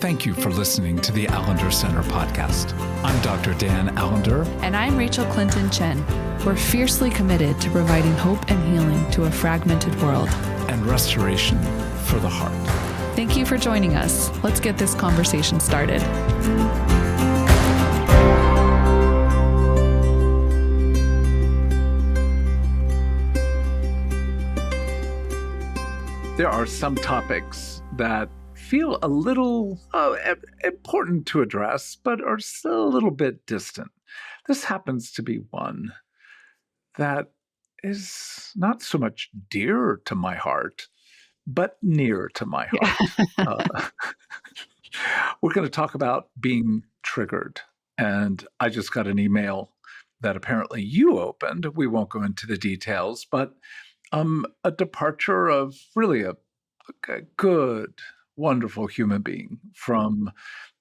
Thank you for listening to the Allender Center Podcast. I'm Dr. Dan Allender. And I'm Rachael Clinton Chen. We're fiercely committed to providing hope and healing to a fragmented world. And restoration for the heart. Thank you for joining us. Let's get this conversation started. There are some topics that feel a little important to address, but are still a little bit distant. This happens to be one that is not so much dear to my heart, but near to my heart. We're going to talk about being triggered. And I just got an email that apparently you opened. We won't go into the details, but a departure of really a good, wonderful human being from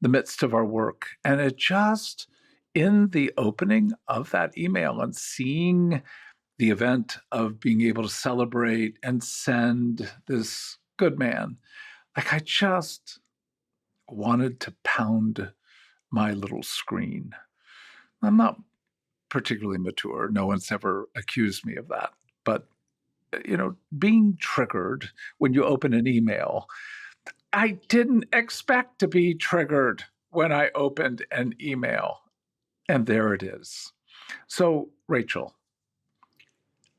the midst of our work. And it just, in the opening of that email and seeing the event of being able to celebrate and send this good man, like I just wanted to pound my little screen. I'm not particularly mature. No one's ever accused me of that. But, you know, being triggered when you open an email, I didn't expect to be triggered when I opened an email. And there it is. So, Rachael,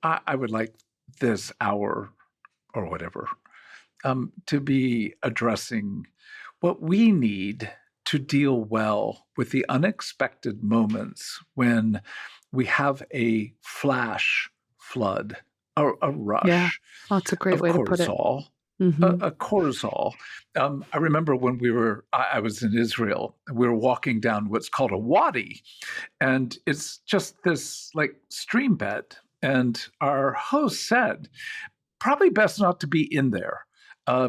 I would like this hour or whatever to be addressing what we need to deal well with the unexpected moments when we have a flash flood, a rush. Yeah, that's a great way to put it. A cortisol. I remember when I was in Israel, we were walking down what's called a wadi, and it's just this like stream bed. And our host said, probably best not to be in there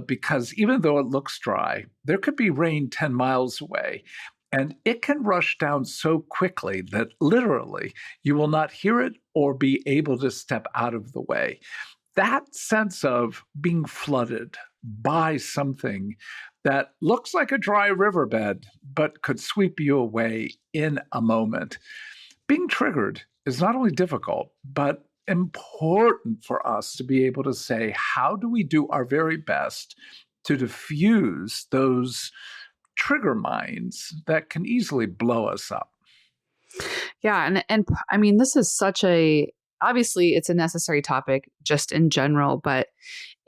because even though it looks dry, there could be rain 10 miles away. And it can rush down so quickly that literally you will not hear it or be able to step out of the way. That sense of being flooded by something that looks like a dry riverbed, but could sweep you away in a moment. Being triggered is not only difficult, but important for us to be able to say, how do we do our very best to diffuse those trigger minds that can easily blow us up? Yeah. And I mean, this is obviously it's a necessary topic just in general, but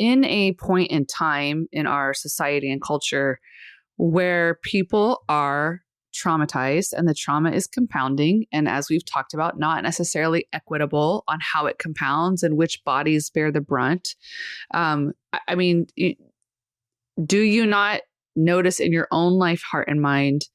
in a point in time in our society and culture where people are traumatized and the trauma is compounding, and as we've talked about, not necessarily equitable on how it compounds and which bodies bear the brunt. I mean, do you not notice in your own life, heart and mind,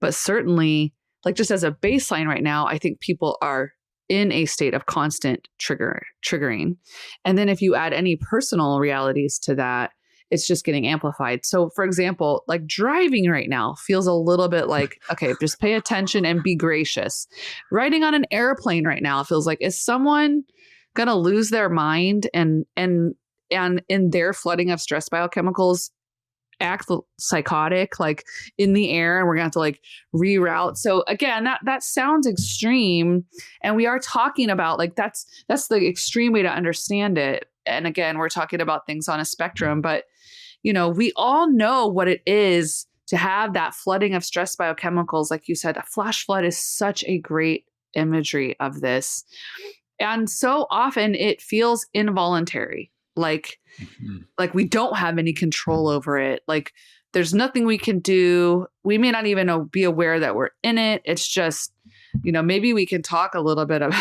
but certainly like just as a baseline right now, I think people are in a state of constant triggering. And then if you add any personal realities to that, it's just getting amplified. So for example, like driving right now feels a little bit like, okay, just pay attention and be gracious. Riding on an airplane right now feels like, is someone going to lose their mind and in their flooding of stress biochemicals act psychotic, like in the air, and we're gonna have to like reroute. So again, that sounds extreme, and we are talking about like that's the extreme way to understand it. And again, we're talking about things on a spectrum, but you know, we all know what it is to have that flooding of stress biochemicals. Like you said, a flash flood is such a great imagery of this, and so often it feels involuntary. Like we don't have any control over it. Like there's nothing we can do. We may not even be aware that we're in it. It's just, you know, maybe we can talk a little bit about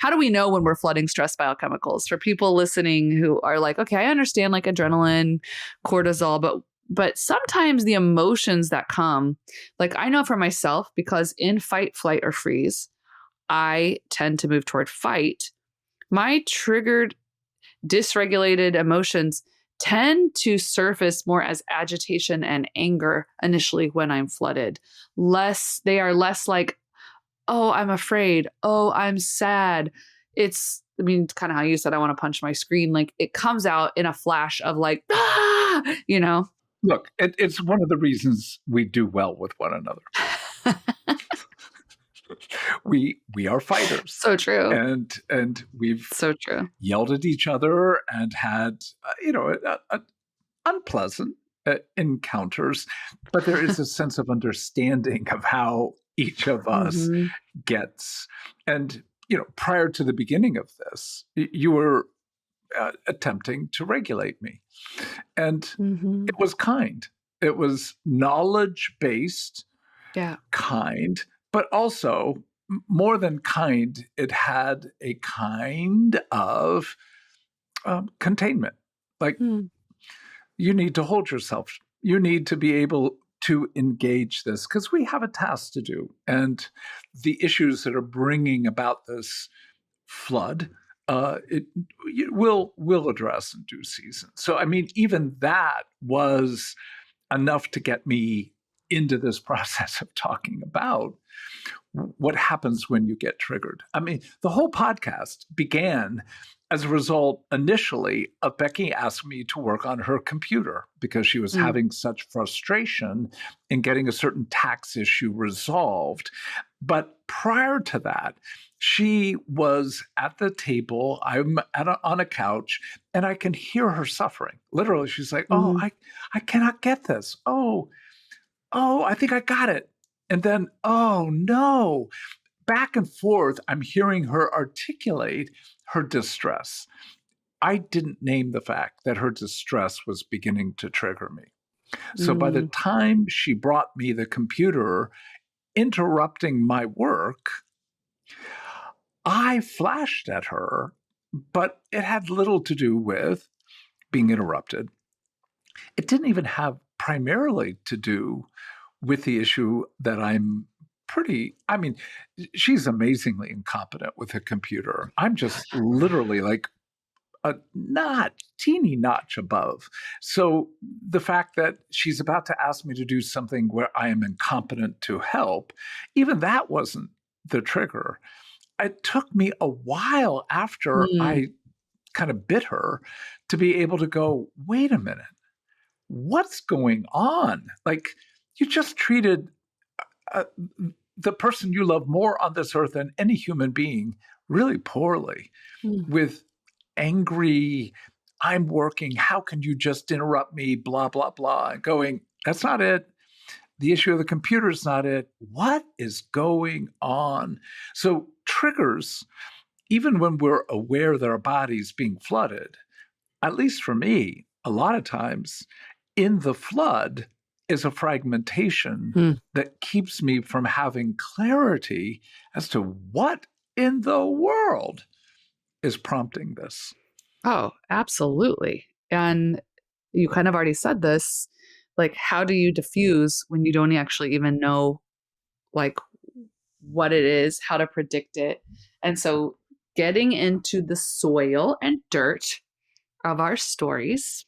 how do we know when we're flooding stress biochemicals for people listening who are like, okay, I understand like adrenaline, cortisol, but sometimes the emotions that come, like I know for myself, because in fight, flight, or freeze, I tend to move toward fight. My triggered, dysregulated emotions tend to surface more as agitation and anger initially when I'm flooded. They are less like, oh, I'm afraid. Oh, I'm sad. It's, I mean, kind of how you said, I want to punch my screen. Like it comes out in a flash of like, ah! you know? Look, it's one of the reasons we do well with one another. We are fighters. So true. And we've so true. Yelled at each other and had, unpleasant encounters, but there is a sense of understanding of how each of us gets. And, prior to the beginning of this, you were attempting to regulate me. And it was kind. It was knowledge-based, kind, but also more than kind, it had a kind of containment. Like, you need to hold yourself. You need to be able to engage this because we have a task to do. And the issues that are bringing about this flood, we'll address in due season. So, I mean, even that was enough to get me into this process of talking about what happens when you get triggered. I mean, the whole podcast began as a result initially of Becky asking me to work on her computer because she was having such frustration in getting a certain tax issue resolved. But prior to that, she was at the table, I'm on a couch, and I can hear her suffering. Literally, she's like, I cannot get this. Oh, I think I got it. And then, oh no, back and forth, I'm hearing her articulate her distress. I didn't name the fact that her distress was beginning to trigger me. So by the time she brought me the computer, interrupting my work, I flashed at her, but it had little to do with being interrupted. It didn't even have primarily to do with the issue that she's amazingly incompetent with a computer. I'm just literally like a teeny notch above. So the fact that she's about to ask me to do something where I am incompetent to help, even that wasn't the trigger. It took me a while after I kind of bit her to be able to go, wait a minute, what's going on? Like, you just treated the person you love more on this earth than any human being really poorly with angry, I'm working, how can you just interrupt me, blah, blah, blah, and going, that's not it. The issue of the computer is not it. What is going on? So triggers, even when we're aware that our body's being flooded, at least for me, a lot of times in the flood is a fragmentation that keeps me from having clarity as to what in the world is prompting this. Oh, absolutely. And you kind of already said this, like, how do you diffuse when you don't actually even know, like, what it is, how to predict it? And so getting into the soil and dirt of our stories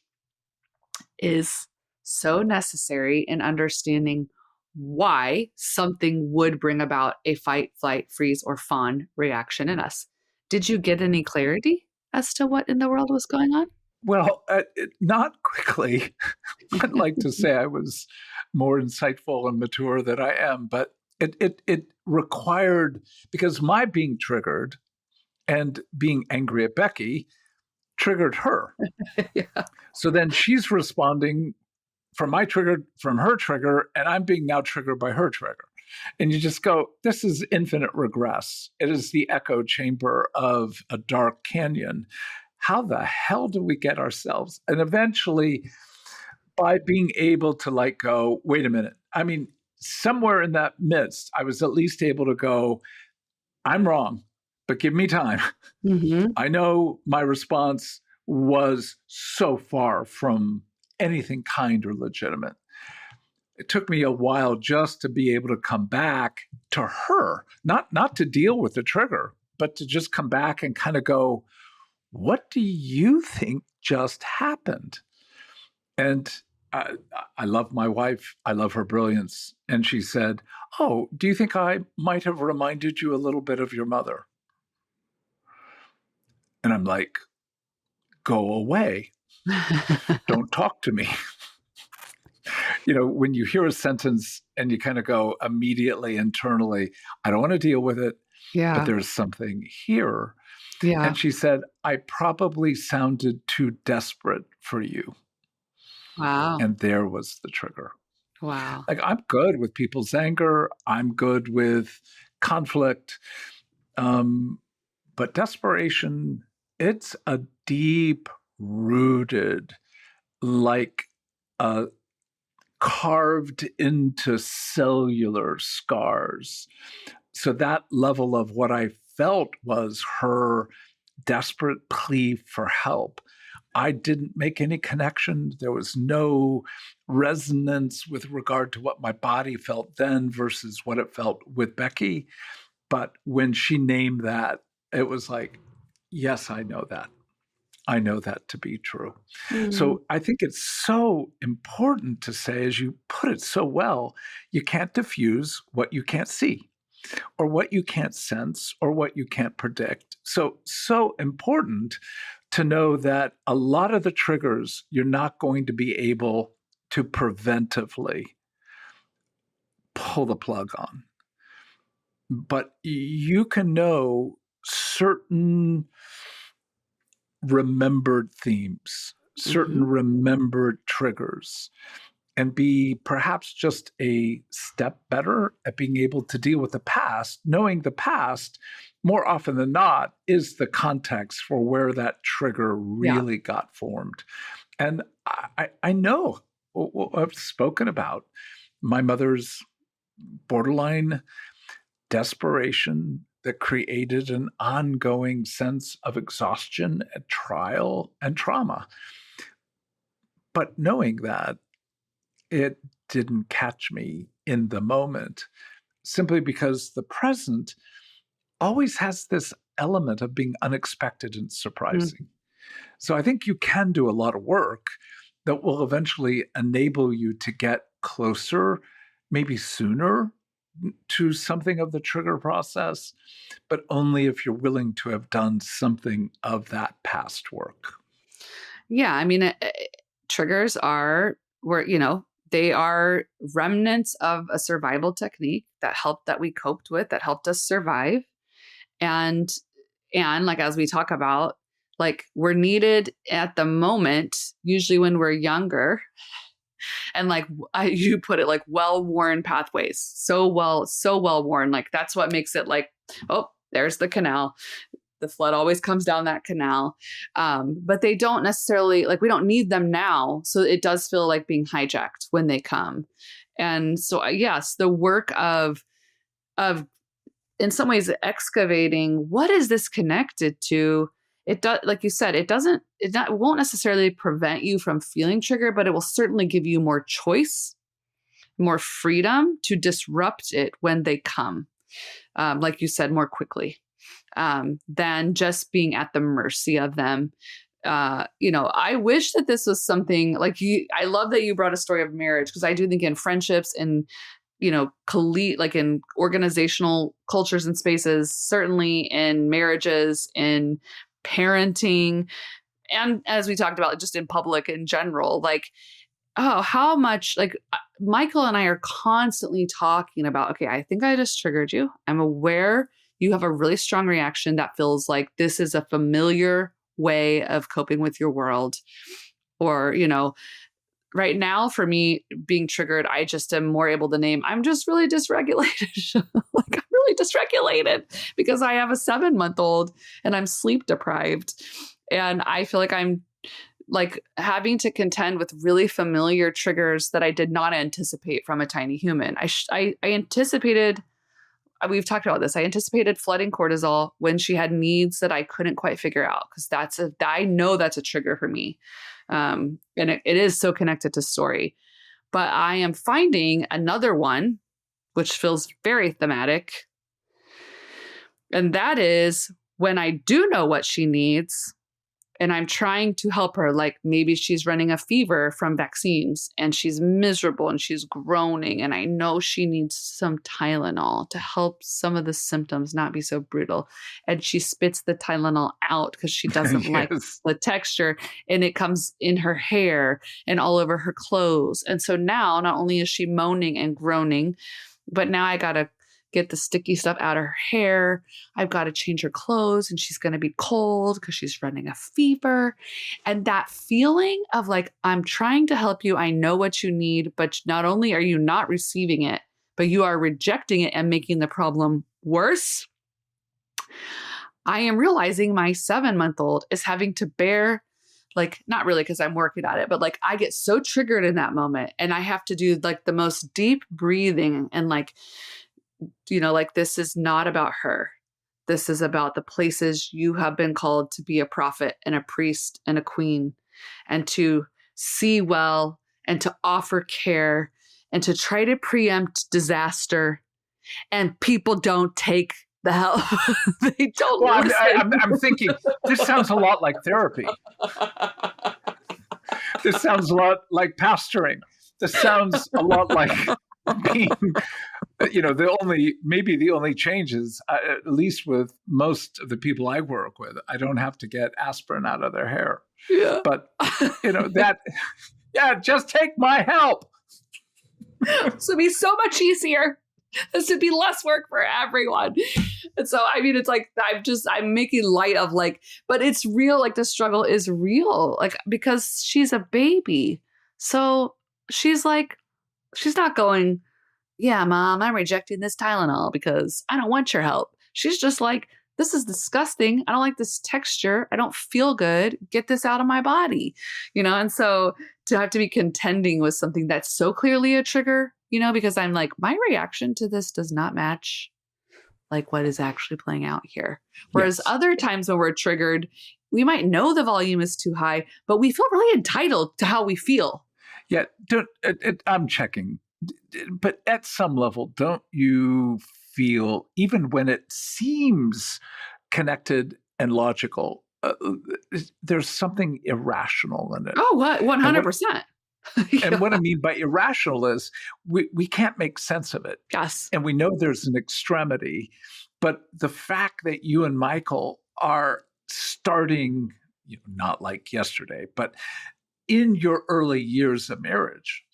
is so necessary in understanding why something would bring about a fight, flight, freeze, or fawn reaction in us. Did you get any clarity as to what in the world was going on? Well, not quickly. I'd like to say I was more insightful and mature than I am, but it required, because my being triggered and being angry at Becky triggered her. So then she's responding from my trigger, from her trigger, and I'm being now triggered by her trigger. And you just go, this is infinite regress. It is the echo chamber of a dark canyon. How the hell do we get ourselves? And eventually, by being able to like go, wait a minute. I mean, somewhere in that midst, I was at least able to go, I'm wrong, but give me time. I know my response was so far from anything kind or legitimate. It took me a while just to be able to come back to her, not to deal with the trigger, but to just come back and kind of go, what do you think just happened? And I love my wife. I love her brilliance. And she said, oh, do you think I might have reminded you a little bit of your mother? And I'm like, go away. Don't talk to me. When you hear a sentence and you kind of go immediately internally, I don't want to deal with it, but Yeah. there's something here. Yeah. And she said, I probably sounded too desperate for you. Wow. And there was the trigger. Wow. Like, I'm good with people's anger. I'm good with conflict. But desperation, it's a deep rooted, like carved into cellular scars. So that level of what I felt was her desperate plea for help. I didn't make any connection. There was no resonance with regard to what my body felt then versus what it felt with Becky. But when she named that, it was like, yes, I know that. I know that to be true. So I think it's so important to say, as you put it so well, you can't diffuse what you can't see, or what you can't sense, or what you can't predict. So important to know that a lot of the triggers you're not going to be able to preventively pull the plug on. But you can know certain remembered themes, certain remembered triggers, and be perhaps just a step better at being able to deal with the past, knowing the past more often than not is the context for where that trigger really got formed. And I know I've spoken about my mother's borderline desperation that created an ongoing sense of exhaustion and trial and trauma. But knowing that, it didn't catch me in the moment, simply because the present always has this element of being unexpected and surprising. So I think you can do a lot of work that will eventually enable you to get closer, maybe sooner, to something of the trigger process, but only if you're willing to have done something of that past work. Yeah. I mean, triggers are they are remnants of a survival technique that we coped with, that helped us survive. And like, as we talk about, like, we're needed at the moment, usually when we're younger. And like you put it, like, well-worn pathways, so well worn. Like, that's what makes it like, oh, there's the canal. The flood always comes down that canal. But they don't necessarily, like, we don't need them now. So it does feel like being hijacked when they come. And so, yes, the work of in some ways excavating, what is this connected to? It does, like you said, it won't necessarily prevent you from feeling triggered, but it will certainly give you more choice, more freedom to disrupt it when they come. Like you said, more quickly. Than just being at the mercy of them. I wish that this was something like I love that you brought a story of marriage, because I do think in friendships and, like in organizational cultures and spaces, certainly in marriages, in parenting, and as we talked about, just in public in general, like, oh, how much, like, Michael and I are constantly talking about, okay, I think I just triggered you. I'm aware you have a really strong reaction that feels like this is a familiar way of coping with your world. Or, right now for me being triggered, I just am more able to name, I'm just really dysregulated. Like, I'm really dysregulated because I have a 7-month-old and I'm sleep deprived. And I feel like I'm like having to contend with really familiar triggers that I did not anticipate from a tiny human. I anticipated, we've talked about this, I anticipated flooding cortisol when she had needs that I couldn't quite figure out, because I know that's a trigger for me. And it is so connected to story. But I am finding another one, which feels very thematic. And that is when I do know what she needs, and I'm trying to help her. Like maybe she's running a fever from vaccines and she's miserable and she's groaning. And I know she needs some Tylenol to help some of the symptoms not be so brutal. And she spits the Tylenol out because she doesn't like the texture, and it comes in her hair and all over her clothes. And so now not only is she moaning and groaning, but now I got to get the sticky stuff out of her hair. I've got to change her clothes, and she's going to be cold because she's running a fever. And that feeling of like, I'm trying to help you. I know what you need, but not only are you not receiving it, but you are rejecting it and making the problem worse. I am realizing my 7-month-old is having to bear, like, not really because I'm working on it, but like I get so triggered in that moment, and I have to do like the most deep breathing and like, like this is not about her. This is about the places you have been called to be a prophet and a priest and a queen, and to see well and to offer care and to try to preempt disaster. And people don't take the help. They don't listen. I'm thinking, this sounds a lot like therapy. This sounds a lot like pastoring. This sounds a lot like being, the only change is, at least with most of the people I work with, I don't have to get aspirin out of their hair. Yeah. But, just take my help. This would be so much easier. This would be less work for everyone. And so, I mean, it's like, I'm making light of like, but it's real. Like the struggle is real, like, because she's a baby. So she's like, she's not going, yeah, Mom, I'm rejecting this Tylenol because I don't want your help. She's just like, this is disgusting. I don't like this texture. I don't feel good. Get this out of my body, And so to have to be contending with something that's so clearly a trigger, because I'm like, my reaction to this does not match like what is actually playing out here. Whereas other times when we're triggered, we might know the volume is too high, but we feel really entitled to how we feel. Yeah, I'm checking. But at some level, don't you feel, even when it seems connected and logical, there's something irrational in it? Oh, what? 100%. And what I mean by irrational is we can't make sense of it. Yes. And we know there's an extremity. But the fact that you and Michael are starting, not like yesterday, but in your early years of marriage,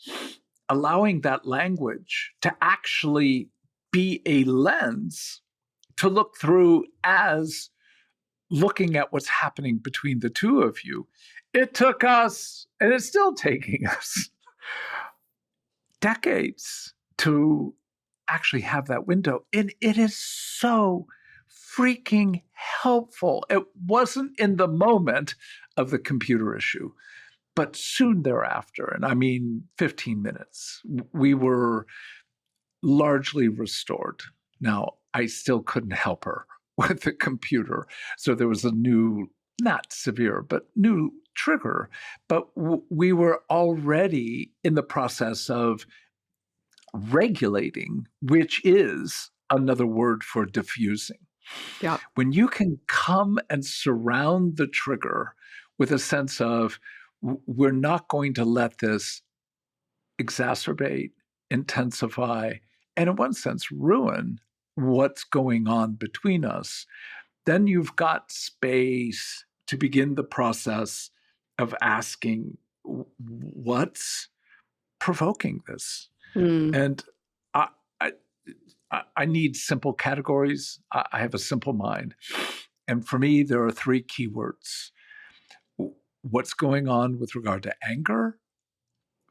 allowing that language to actually be a lens to look through as looking at what's happening between the two of you. It took us, and it's still taking us, decades to actually have that window. And it is so freaking helpful. It wasn't in the moment of the computer issue, but soon thereafter, and I mean 15 minutes, we were largely restored. Now, I still couldn't help her with the computer. So there was a new, not severe, but new trigger. But we were already in the process of regulating, which is another word for diffusing. Yeah. When you can come and surround the trigger with a sense of, we're not going to let this exacerbate, intensify, and in one sense, ruin what's going on between us, then you've got space to begin the process of asking, what's provoking this? And I need simple categories. I have a simple mind. And for me, there are 3 keywords. What's going on with regard to anger,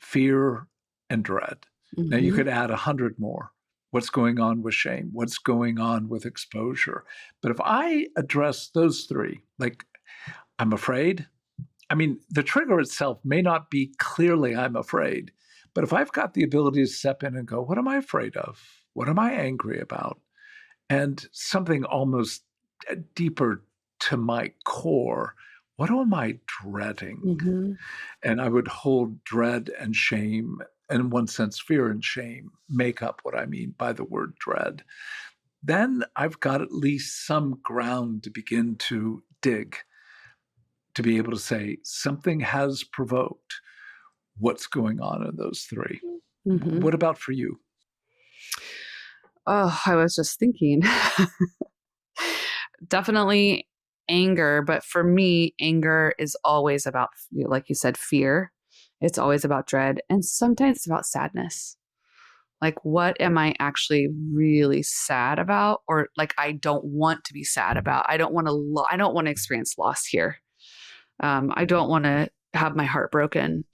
fear, and dread. Mm-hmm. Now, you could add 100 more. What's going on with shame? What's going on with exposure? But if I address those 3, like, I'm afraid, I mean, the trigger itself may not be clearly I'm afraid, but if I've got the ability to step in and go, what am I afraid of? What am I angry about? And something almost deeper to my core, what am I dreading? Mm-hmm. And I would hold dread and shame, and in one sense, fear and shame make up what I mean by the word dread. Then I've got at least some ground to begin to dig, to be able to say something has provoked what's going on in those three. Mm-hmm. What about for you? Oh, I was just thinking. Definitely anger, but for me, anger is always about, like you said, fear. It's always about dread, and sometimes it's about sadness. Like, what am I actually really sad about, or like I don't want to be sad about? I don't want to. I don't want to experience loss here. I don't want to have my heart broken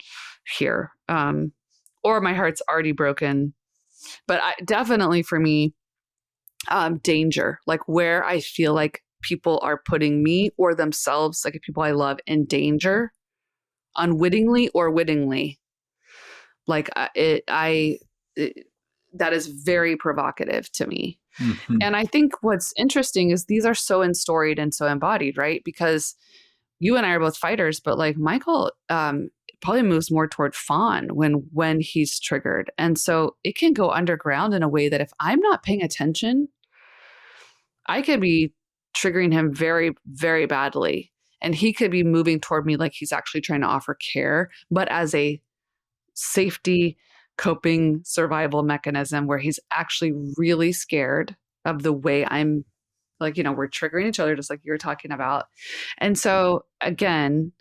here, or my heart's already broken. But definitely for me, danger, like where I feel like people are putting me or themselves, like people I love, in danger, unwittingly or wittingly. Like that is very provocative to me. Mm-hmm. And I think what's interesting is these are so enstoried and so embodied, right? Because you and I are both fighters, but like Michael probably moves more toward fawn when he's triggered. And so it can go underground in a way that if I'm not paying attention, I could be triggering him very, very badly. And he could be moving toward me like he's actually trying to offer care, but as a safety, coping, survival mechanism where he's actually really scared of the way I'm, like, we're triggering each other, just like you were talking about. And so again,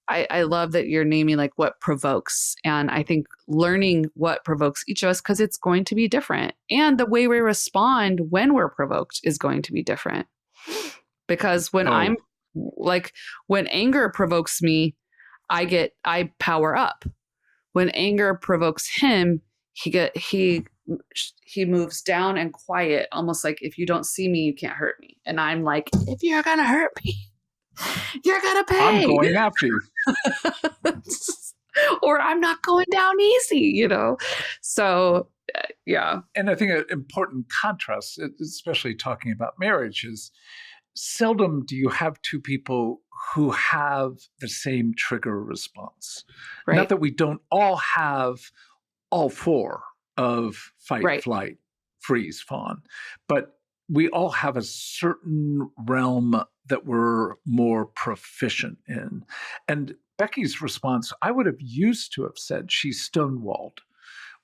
I love that you're naming like what provokes. And I think learning what provokes each of us, because it's going to be different. And the way we respond when we're provoked is going to be different. Because when I'm like, when anger provokes me, I power up. When anger provokes him, he moves down and quiet, almost like, if you don't see me, you can't hurt me. And I'm like, if you're going to hurt me, you're going to pay. I'm going after you. Or I'm not going down easy, So, yeah. And I think an important contrast, especially talking about marriage, is seldom do you have two people who have the same trigger response. Right. Not that we don't all have all four of fight, right, flight, freeze, fawn, but we all have a certain realm that we're more proficient in. And Becky's response, I would have used to have said she's stonewalled,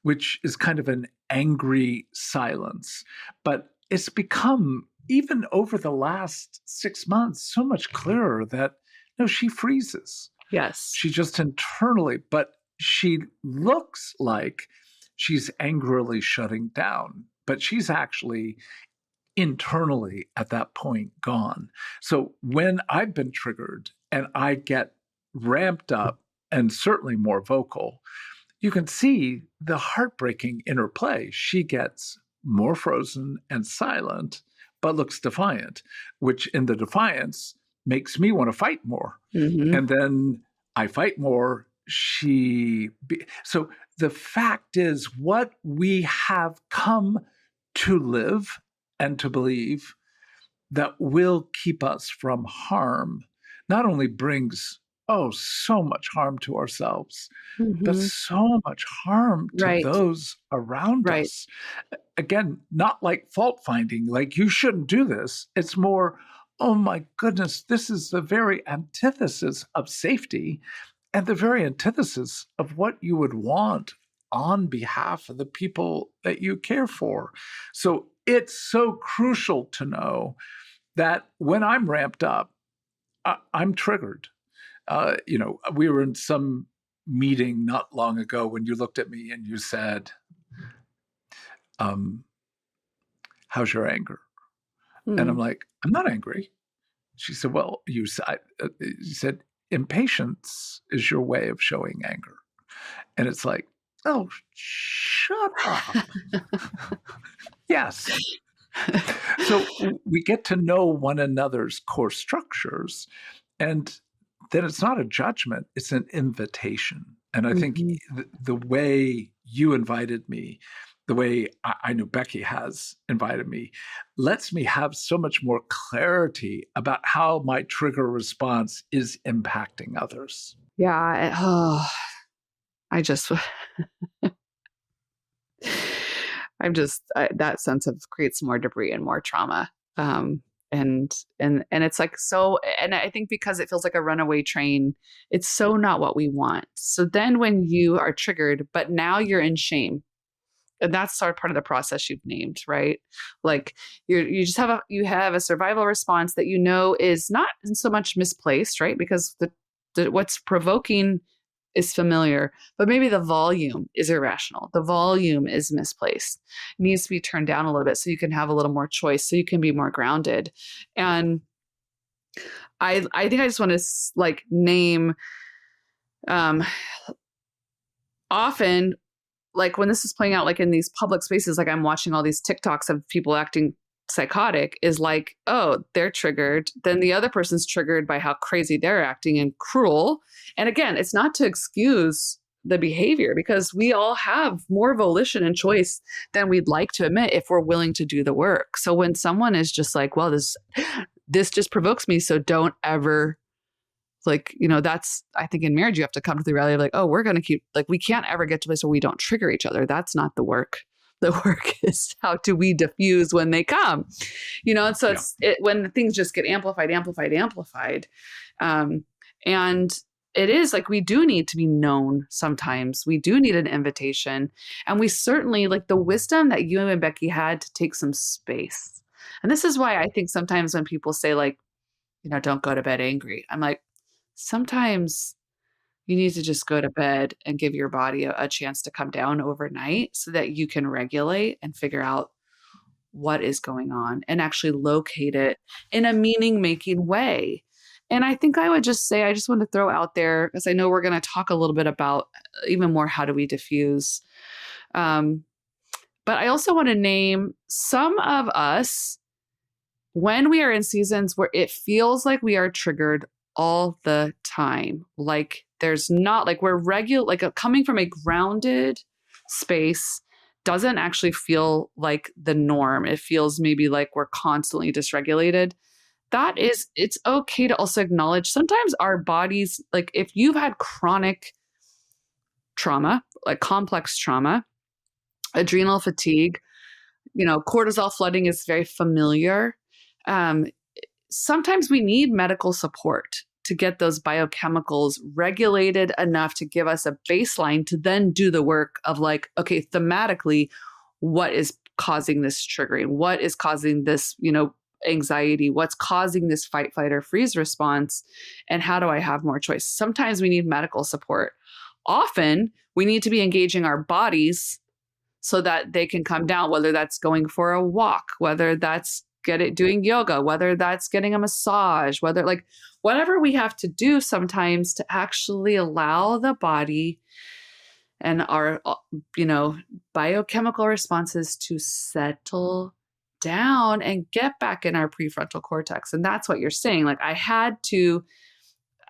which is kind of an angry silence. But it's become, even over the last 6 months, so much clearer that, no, she freezes. Yes. She just internally, but she looks like she's angrily shutting down, but she's actually internally at that point gone. So when I've been triggered and I get ramped up and certainly more vocal, you can see the heartbreaking interplay. She gets more frozen and silent, but looks defiant, which in the defiance makes me want to fight more. Mm-hmm. And then I fight more. So the fact is, what we have come to live and to believe that will keep us from harm not only brings, so much harm to ourselves, mm-hmm, but so much harm to right, those around right, us. Again, not like fault finding, like you shouldn't do this. It's more, oh my goodness, this is the very antithesis of safety and the very antithesis of what you would want on behalf of the people that you care for. So it's so crucial to know that when I'm ramped up, I'm triggered. We were in some meeting not long ago when you looked at me and you said, how's your anger? Mm. And I'm like, I'm not angry. She said, well, you said, impatience is your way of showing anger. And it's like, oh, shut up. Yes. So we get to know one another's core structures, and then it's not a judgment, it's an invitation. And I think the way you invited me, the way I know Becky has invited me, lets me have so much more clarity about how my trigger response is impacting others. Yeah. That sense of creates more debris and more trauma. and it's like, so, and I think because it feels like a runaway train, it's so not what we want. So then when you are triggered, but now you're in shame, and that's sort of part of the process you've named, right? Like you just have a survival response that is not so much misplaced, right? Because the what's provoking is familiar, but maybe the volume is irrational. The volume is misplaced. It needs to be turned down a little bit so you can have a little more choice, so you can be more grounded. And I think I just want to like name, often, like when this is playing out, like in these public spaces, like I'm watching all these TikToks of people acting psychotic, is like, oh, they're triggered. Then the other person's triggered by how crazy they're acting and cruel. And again, it's not to excuse the behavior, because we all have more volition and choice than we'd like to admit if we're willing to do the work. So when someone is just like, well, this just provokes me, so don't ever, like, that's, I think in marriage, you have to come to the reality of like, oh, we're going to keep, like, we can't ever get to a place where we don't trigger each other. That's not the work. The work is how do we diffuse when they come, and so when things just get amplified. And it is like, we do need to be known sometimes. We do need an invitation. And we certainly, like the wisdom that you and Becky had to take some space. And this is why I think sometimes when people say like, don't go to bed angry, I'm like, sometimes you need to just go to bed and give your body a chance to come down overnight so that you can regulate and figure out what is going on and actually locate it in a meaning-making way. And I think I would just say, I just want to throw out there, because I know we're going to talk a little bit about even more, how do we diffuse? But I also want to name some of us, when we are in seasons where it feels like we are triggered all the time, like there's not, like we're regular, like coming from a grounded space doesn't actually feel like the norm. It feels maybe like we're constantly dysregulated. It's okay to also acknowledge sometimes our bodies, like if you've had chronic trauma, like complex trauma, adrenal fatigue, cortisol flooding is very familiar. Sometimes we need medical support to get those biochemicals regulated enough to give us a baseline to then do the work of like, okay, thematically, what is causing this triggering? What is causing this, anxiety? What's causing this fight, flight, or freeze response? And how do I have more choice? Sometimes we need medical support. Often we need to be engaging our bodies so that they can come down, whether that's going for a walk, whether that's doing yoga, whether that's getting a massage, whatever we have to do sometimes to actually allow the body and our, biochemical responses to settle down and get back in our prefrontal cortex. And that's what you're saying. Like I'm too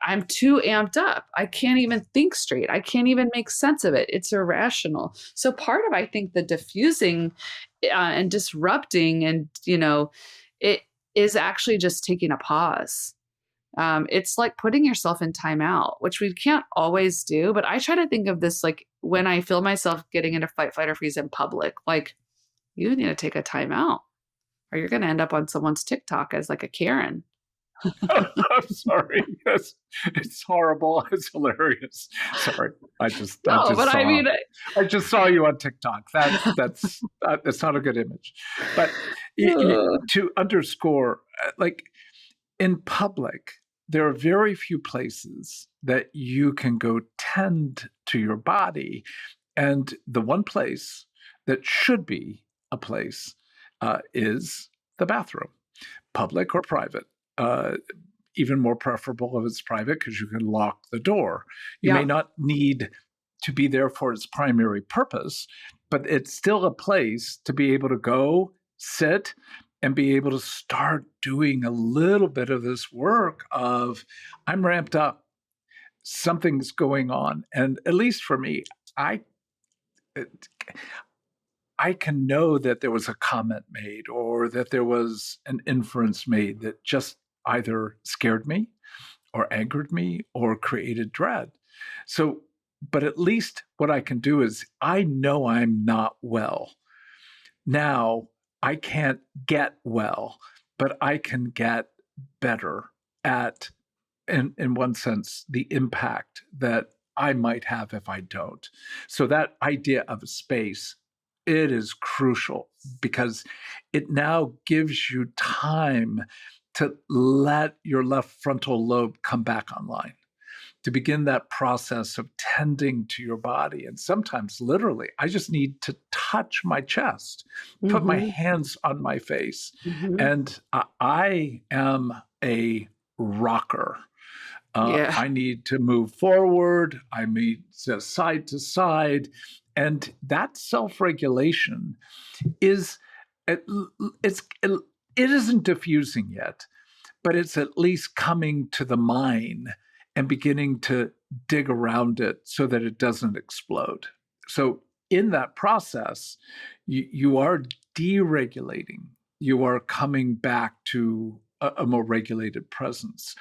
amped up. I can't even think straight. I can't even make sense of it. It's irrational. So part of, I think, the diffusing and disrupting and, it is actually just taking a pause. It's like putting yourself in timeout, which we can't always do. But I try to think of this like when I feel myself getting into fight, flight, or freeze in public, like you need to take a timeout or you're going to end up on someone's TikTok as like a Karen. I'm sorry. It's horrible. It's hilarious. Sorry. I just saw you on TikTok. That's not a good image. But to underscore, like in public, there are very few places that you can go tend to your body. And the one place that should be a place is the bathroom, public or private. Even more preferable if it's private because you can lock the door. You may not need to be there for its primary purpose, but it's still a place to be able to go, sit, and be able to start doing a little bit of this work of, I'm ramped up, something's going on. And at least for me, I can know that there was a comment made or that there was an inference made that just either scared me or angered me or created dread. So, but at least what I can do is I know I'm not well. Now, I can't get well, but I can get better at, in one sense, the impact that I might have if I don't. So that idea of a space, it is crucial because it now gives you time to let your left frontal lobe come back online, to begin that process of tending to your body. And sometimes literally, I just need to touch my chest, put my hands on my face. And I am a rocker. I need to move forward. I need to side to side. And that self-regulation is, it isn't diffusing yet, but it's at least coming to the mind and beginning to dig around it so that it doesn't explode. So in that process, you are deregulating. You are coming back to a more regulated presence.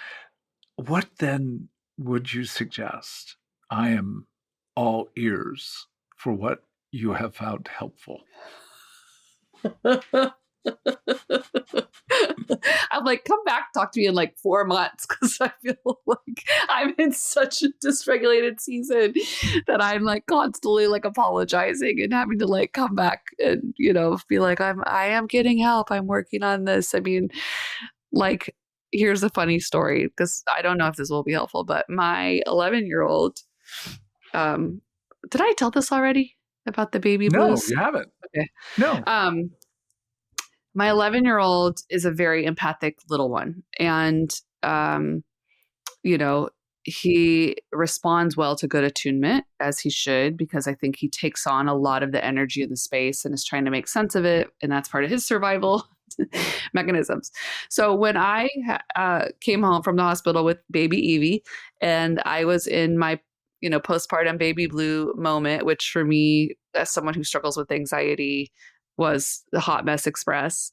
What then would you suggest? I am all ears for what you have found helpful. I'm like, come back, talk to me in like 4 months, because I feel like I'm in such a dysregulated season that I'm like constantly like apologizing and having to like come back and, you know, be like, I am getting help. I'm working on this. I mean, like, here's a funny story, because I don't know if this will be helpful, but my 11-year-old, did I tell this already about the baby blues? No, you haven't. Okay. No. My 11-year-old is a very empathic little one. And, you know, he responds well to good attunement, as he should, because I think he takes on a lot of the energy of the space and is trying to make sense of it. And that's part of his survival mechanisms. So when I came home from the hospital with baby Evie, and I was in my, you know, postpartum baby blue moment, which for me, as someone who struggles with anxiety, was the hot mess express.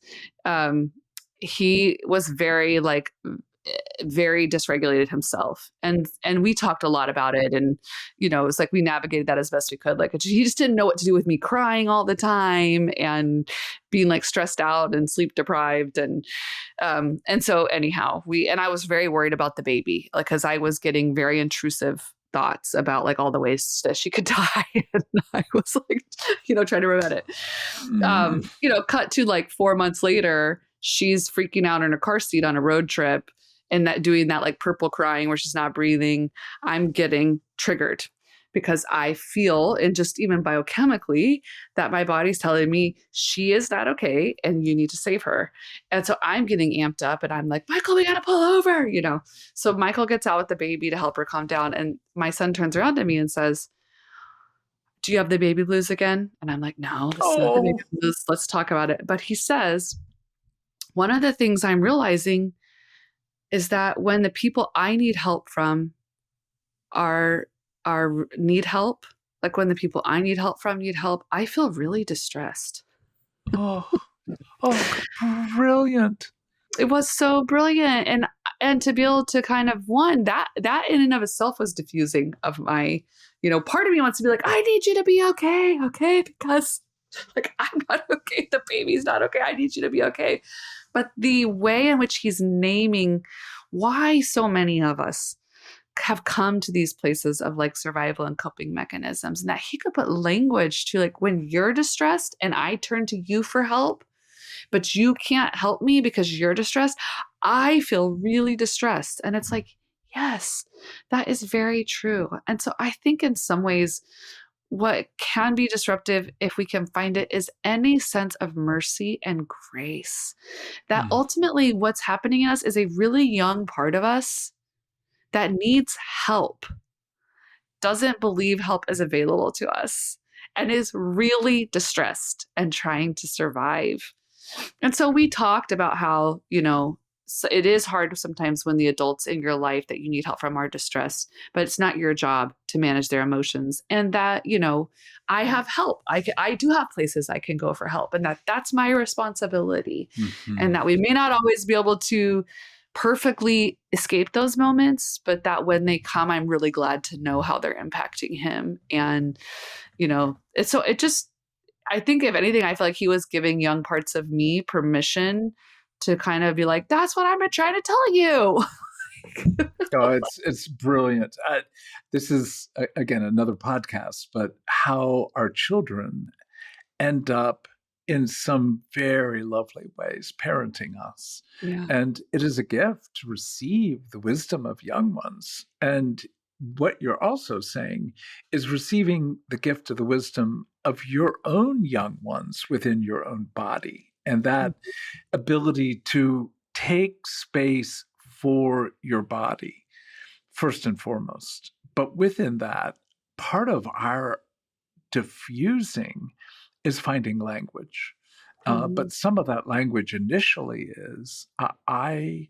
He was very dysregulated himself. And we talked a lot about it. And, you know, it was like, we navigated that as best we could. Like, he just didn't know what to do with me crying all the time and being like stressed out and sleep deprived. And so anyhow, I was very worried about the baby, like, cause I was getting very intrusive thoughts about like all the ways that she could die. And I was like, you know, trying to prevent it. You know, cut to like 4 months later, she's freaking out in a car seat on a road trip and that doing that like purple crying where she's not breathing. I'm getting triggered because I feel, and just even biochemically, that my body's telling me she is not okay and you need to save her. And so I'm getting amped up and I'm like, Michael, we got to pull over, you know? So Michael gets out with the baby to help her calm down. And my son turns around to me and says, do you have the baby blues again? And I'm like, no, this is not the baby blues. Let's talk about it. But he says, one of the things I'm realizing is that when the people I need help from need help, like when the people I need help from need help, I feel really distressed. Oh, brilliant. It was so brilliant. And to be able to kind of, that in and of itself was diffusing of my, you know, part of me wants to be like, I need you to be okay, because like, I'm not okay. The baby's not okay. I need you to be okay. But the way in which he's naming why so many of us have come to these places of like survival and coping mechanisms, and that he could put language to like, when you're distressed and I turn to you for help, but you can't help me because you're distressed, I feel really distressed. And it's like, yes, that is very true. And so I think in some ways, what can be disruptive, if we can find it, is any sense of mercy and grace. That ultimately what's happening in us is a really young part of us that needs help, doesn't believe help is available to us, and is really distressed and trying to survive. And so we talked about how, you know, it is hard sometimes when the adults in your life that you need help from are distressed, but it's not your job to manage their emotions. And that, you know, I have help. I do have places I can go for help, and that's my responsibility. And that we may not always be able to perfectly escape those moments, but that when they come, I'm really glad to know how they're impacting him. And, you know, I think if anything, I feel like he was giving young parts of me permission to kind of be like, that's what I've been trying to tell you. Oh, it's brilliant. This is again another podcast, but how our children end up in some very lovely ways parenting us. Yeah. And it is a gift to receive the wisdom of young ones. And what you're also saying is receiving the gift of the wisdom of your own young ones within your own body. And that ability to take space for your body, first and foremost. But within that, part of our diffusing is finding language. But some of that language initially is, I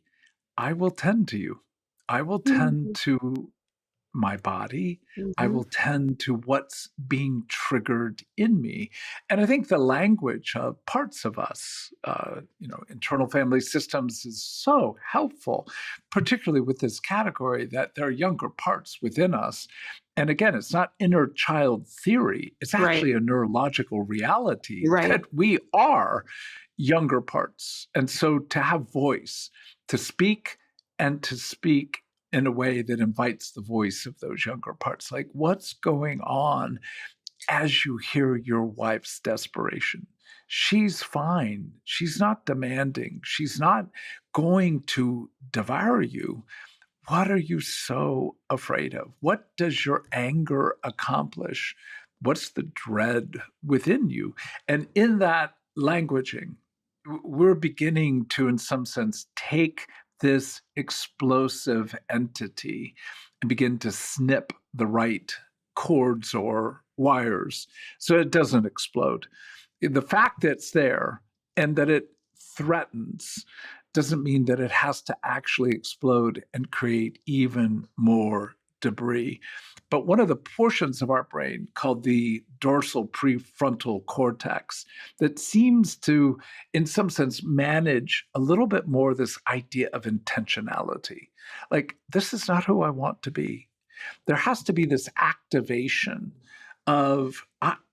will tend to you. I will tend to my body. I will tend to what's being triggered in me. And I think the language of parts of us, internal family systems is so helpful, particularly with this category that there are younger parts within us. And again, it's not inner child theory. It's actually a neurological reality that we are younger parts. And so to have voice, to speak and to speak in a way that invites the voice of those younger parts. Like, what's going on as you hear your wife's desperation? She's fine. She's not demanding. She's not going to devour you. What are you so afraid of? What does your anger accomplish? What's the dread within you? And in that languaging, we're beginning to, in some sense, take this explosive entity and begin to snip the right cords or wires so it doesn't explode. The fact that it's there and that it threatens doesn't mean that it has to actually explode and create even more debris. But one of the portions of our brain called the dorsal prefrontal cortex that seems to, in some sense, manage a little bit more this idea of intentionality. Like, this is not who I want to be. There has to be this activation of,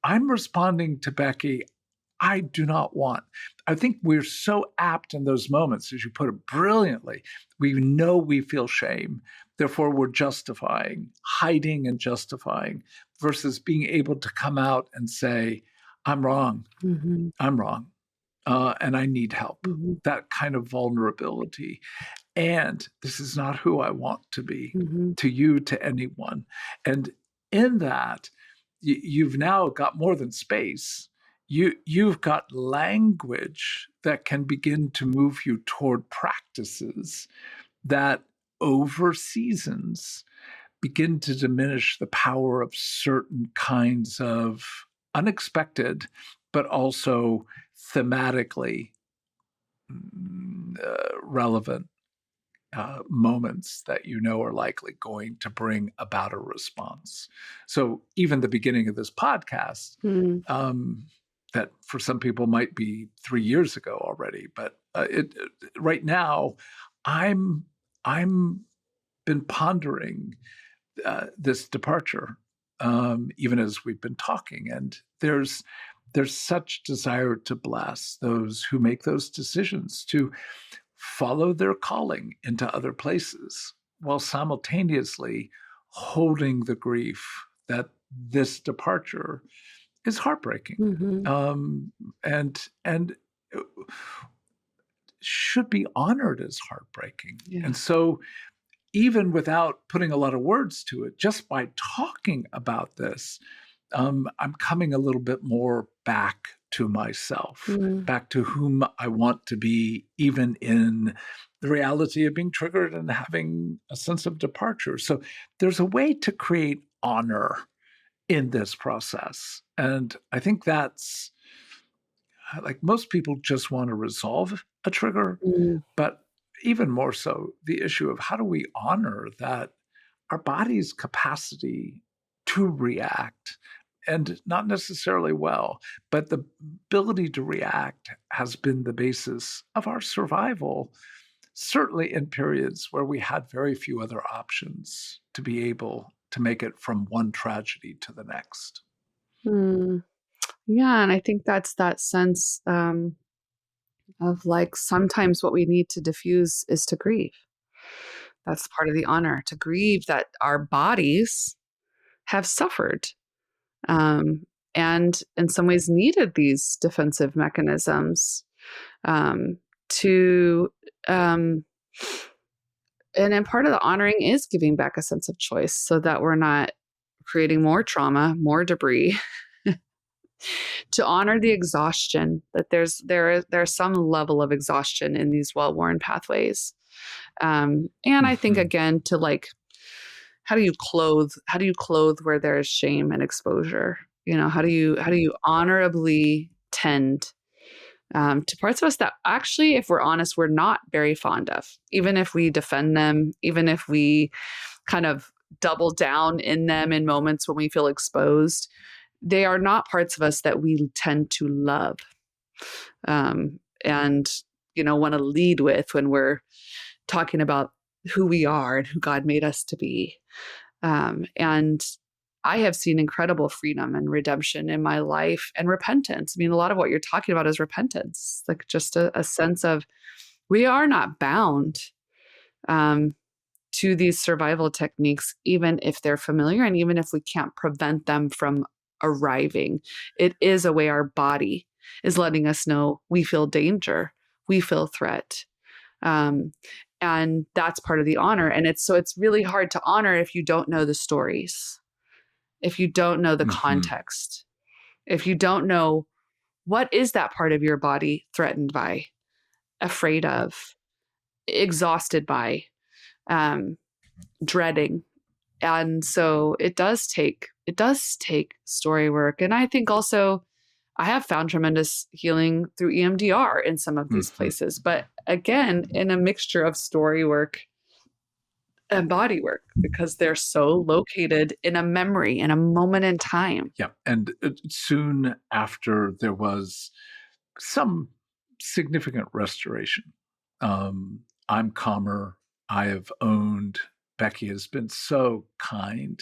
I'm responding to Becky. I do not want. I think we're so apt in those moments, as you put it brilliantly. We know we feel shame. Therefore, we're justifying, hiding and justifying, versus being able to come out and say, I'm wrong. I'm wrong. And I need help. That kind of vulnerability. And this is not who I want to be, to you, to anyone. And in that, you've now got more than space. You've got language that can begin to move you toward practices that over seasons begin to diminish the power of certain kinds of unexpected, but also thematically relevant moments that you know are likely going to bring about a response. So even the beginning of this podcast, that for some people might be 3 years ago already, but right now, I'm been pondering this departure, even as we've been talking, and there's such desire to bless those who make those decisions to follow their calling into other places, while simultaneously holding the grief that this departure is heartbreaking, and should be honored as heartbreaking. And so, even without putting a lot of words to it, just by talking about this, I'm coming a little bit more back to myself, back to whom I want to be, even in the reality of being triggered and having a sense of departure. So there's a way to create honor in this process. And I think that's, like, most people just want to resolve a trigger, but even more so, the issue of how do we honor that our body's capacity to react, and not necessarily well, but the ability to react has been the basis of our survival, certainly in periods where we had very few other options to be able to make it from one tragedy to the next. Yeah, and I think that's that sense of like, sometimes what we need to diffuse is to grieve. That's part of the honor, to grieve that our bodies have suffered, and in some ways needed these defensive mechanisms, to, and then part of the honoring is giving back a sense of choice so that we're not creating more trauma, more debris, to honor the exhaustion, that there's some level of exhaustion in these well-worn pathways. And I think, again, to like, how do you clothe where there is shame and exposure? How do you honorably tend to parts of us that actually, if we're honest, we're not very fond of, even if we defend them, even if we kind of double down in them in moments when we feel exposed, they are not parts of us that we tend to love, and want to lead with when we're talking about who we are and who God made us to be. And I have seen incredible freedom and redemption in my life, and repentance. I mean, a lot of what you're talking about is repentance, like just a sense of we are not bound to these survival techniques, even if they're familiar and even if we can't prevent them from arriving. It is a way our body is letting us know we feel danger, we feel threat. And that's part of the honor. And it's really hard to honor if you don't know the stories, if you don't know the context, if you don't know what is that part of your body threatened by, afraid of, exhausted by, dreading. And so it does take story work. And I think also I have found tremendous healing through EMDR in some of these places, but again, in a mixture of story work and body work, because they're so located in a memory, in a moment in time. Yeah. And soon after, there was some significant restoration. I'm calmer. I have owned. Becky has been so kind.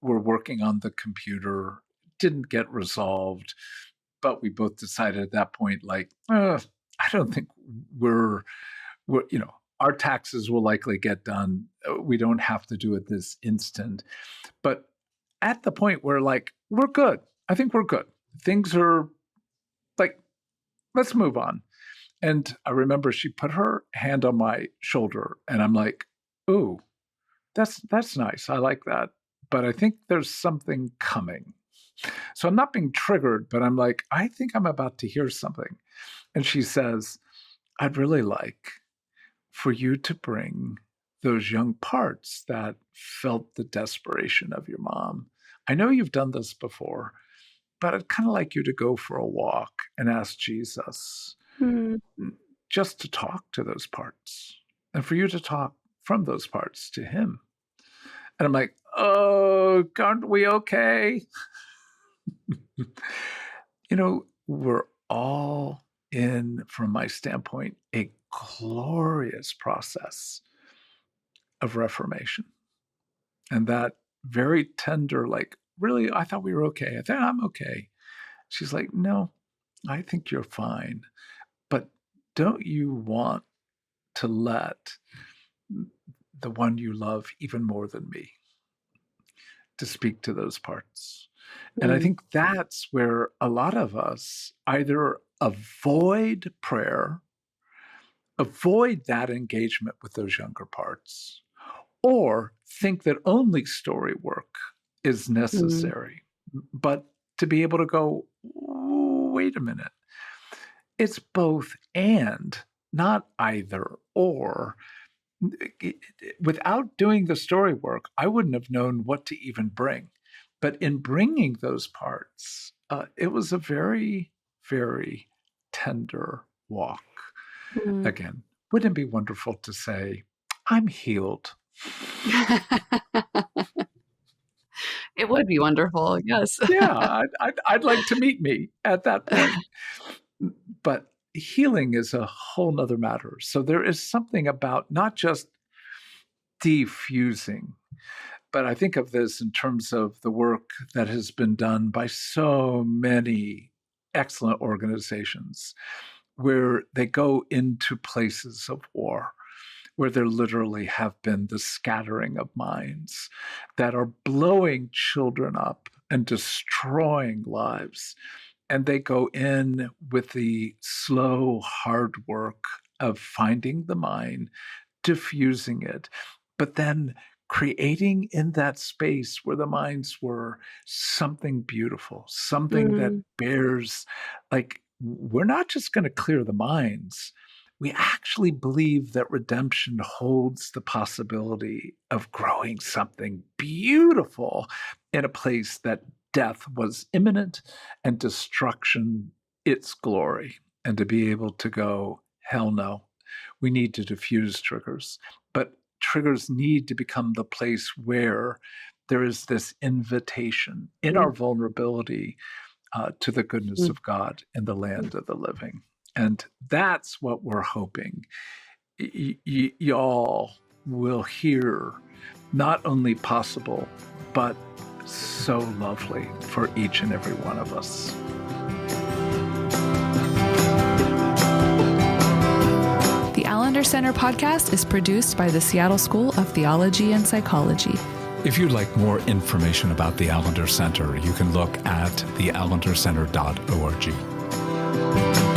We're working on the computer. Didn't get resolved. But we both decided at that point, like, I don't think we're our taxes will likely get done. We don't have to do it this instant. But at the point where, like, we're good. I think we're good. Things are like, let's move on. And I remember she put her hand on my shoulder, and I'm like, ooh, that's nice. I like that. But I think there's something coming. So I'm not being triggered, but I'm like, I think I'm about to hear something. And she says, I'd really like for you to bring those young parts that felt the desperation of your mom. I know you've done this before, but I'd kind of like you to go for a walk and ask Jesus just to talk to those parts, and for you to talk from those parts to him. And I'm like, oh, aren't we okay? We're all in, from my standpoint, a glorious process of reformation. And that very tender, like, really, I thought we were okay. I think I'm okay. She's like, no, I think you're fine. But don't you want to let the one you love even more than me to speak to those parts? And I think that's where a lot of us either avoid prayer, avoid that engagement with those younger parts, or think that only story work is necessary. But to be able to go, wait a minute, it's both and, not either or. Without doing the story work, I wouldn't have known what to even bring. But in bringing those parts, it was a very, very tender walk. Again, wouldn't it be wonderful to say, I'm healed? It would be wonderful, yes. Yeah, I'd like to meet me at that point. But healing is a whole nother matter. So there is something about not just defusing, but I think of this in terms of the work that has been done by so many excellent organizations, where they go into places of war, where there literally have been the scattering of minds that are blowing children up and destroying lives. And they go in with the slow, hard work of finding the mine, diffusing it, but then creating in that space where the mines were something beautiful, something that bears, like, we're not just going to clear the mines. We actually believe that redemption holds the possibility of growing something beautiful in a place that death was imminent and destruction its glory. And to be able to go, hell no, we need to diffuse triggers. But triggers need to become the place where there is this invitation in our vulnerability to the goodness of God in the land of the living. And that's what we're hoping y'all will hear, not only possible, but so lovely for each and every one of us. The Allender Center Podcast is produced by the Seattle School of Theology and Psychology. If you'd like more information about the Allender Center, you can look at theallendercenter.org.